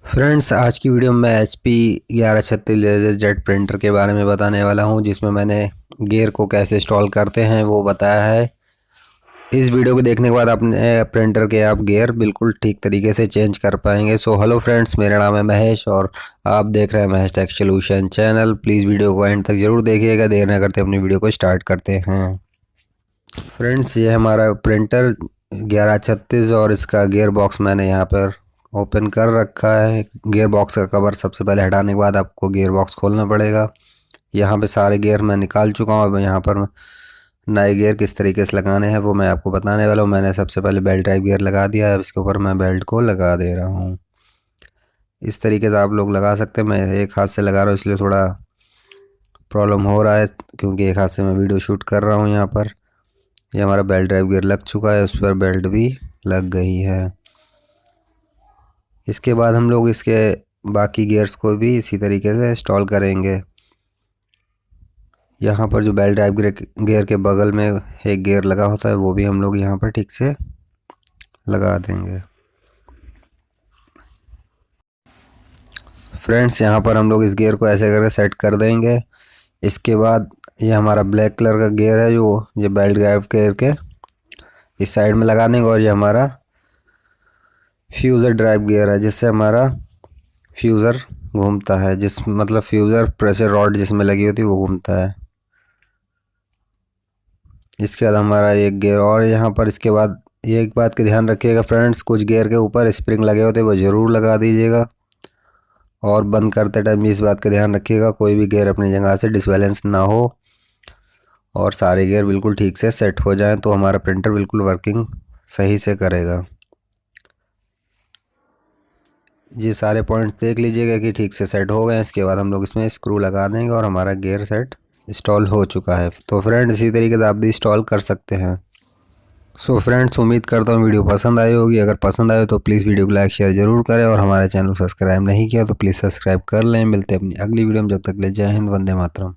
Friends, आज की video में HP 1136 लेज़र जेट प्रिंटर के बारे में बताने वाला हूं, जिसमें मैंने गियर को कैसे इंस्टॉल करते हैं वो बताया है। इस वीडियो को देखने के बाद अपने प्रिंटर के आप गियर बिल्कुल ठीक तरीके से चेंज कर पाएंगे। सो हेलो फ्रेंड्स, मेरा नाम है महेश और आप देख रहे हैं Mahesh tech solution channel. Please video को एंड तक ज़रूर देखिएगा। देर न करते अपनी वीडियो को स्टार्ट करते हैं। फ्रेंड्स, ये हमारा प्रिंटर 1136 और इसका गियर बॉक्स मैंने यहाँ पर ओपन कर रखा है। गियर बॉक्स का कवर सबसे पहले हटाने के बाद आपको गियर बॉक्स खोलना पड़ेगा। यहाँ पे सारे गियर मैं निकाल चुका हूँ। अब यहाँ पर नए गियर किस तरीके से लगाने हैं वो मैं आपको बताने वाला हूँ। मैंने सबसे पहले बेल्ट टाइप गियर लगा दिया है। अब इसके ऊपर मैं बेल्ट को लगा दे रहा हूँ। इस तरीके से आप लोग लगा सकते हैं। मैं एक हाथ से लगा रहा हूँ इसलिए थोड़ा प्रॉब्लम हो रहा है, क्योंकि एक हाथ से मैं वीडियो शूट कर रहा हूँ। यहाँ पर ये हमारा बेल्ट ड्राइव गियर लग चुका है, उस पर बेल्ट भी लग गई है। इसके बाद हम लोग इसके बाकी गियर्स को भी इसी तरीके से इंस्टॉल करेंगे। यहाँ पर जो बेल्ट ड्राइव गियर के बगल में एक गियर लगा होता है वो भी हम लोग यहाँ पर ठीक से लगा देंगे। फ्रेंड्स, यहाँ पर हम लोग इस गियर को ऐसे करके सेट कर देंगे। इसके बाद ये हमारा ब्लैक कलर का गियर है जो ये बेल्ट ड्राइव गियर के इस साइड में लगा देंगे। और ये हमारा फ्यूज़र ड्राइव गियर है, जिससे हमारा फ्यूज़र घूमता है, मतलब फ्यूज़र प्रेशर रॉड जिसमें लगी होती है वो घूमता है। इसके बाद हमारा एक गियर और यहाँ पर। इसके बाद ये एक बात का ध्यान रखिएगा फ्रेंड्स, कुछ गियर के ऊपर स्प्रिंग लगे होते हैं वो ज़रूर लगा दीजिएगा। और बंद करते टाइम भी इस बात का ध्यान रखिएगा कोई भी गियर अपनी जगह से डिसबैलेंस ना हो और सारे गियर बिल्कुल ठीक से सेट हो जाएं, तो हमारा प्रिंटर बिल्कुल वर्किंग सही से करेगा। ये सारे पॉइंट्स देख लीजिएगा कि ठीक से सेट हो गए। इसके बाद हम लोग इसमें स्क्रू लगा देंगे और हमारा गियर सेट इंस्टॉल हो चुका है। तो फ्रेंड्स, इसी तरीके से आप भी इंस्टॉल कर सकते हैं। सो फ्रेंड्स, उम्मीद करता हूँ वीडियो पसंद आई होगी। अगर पसंद आए तो प्लीज़ वीडियो को लाइक शेयर ज़रूर करें और हमारे चैनल को सब्सक्राइब नहीं किया तो प्लीज़ सब्सक्राइब कर लें। मिलते हैं अपनी अगली वीडियो में, जब तक ले जय हिंद, वंदे मातरम।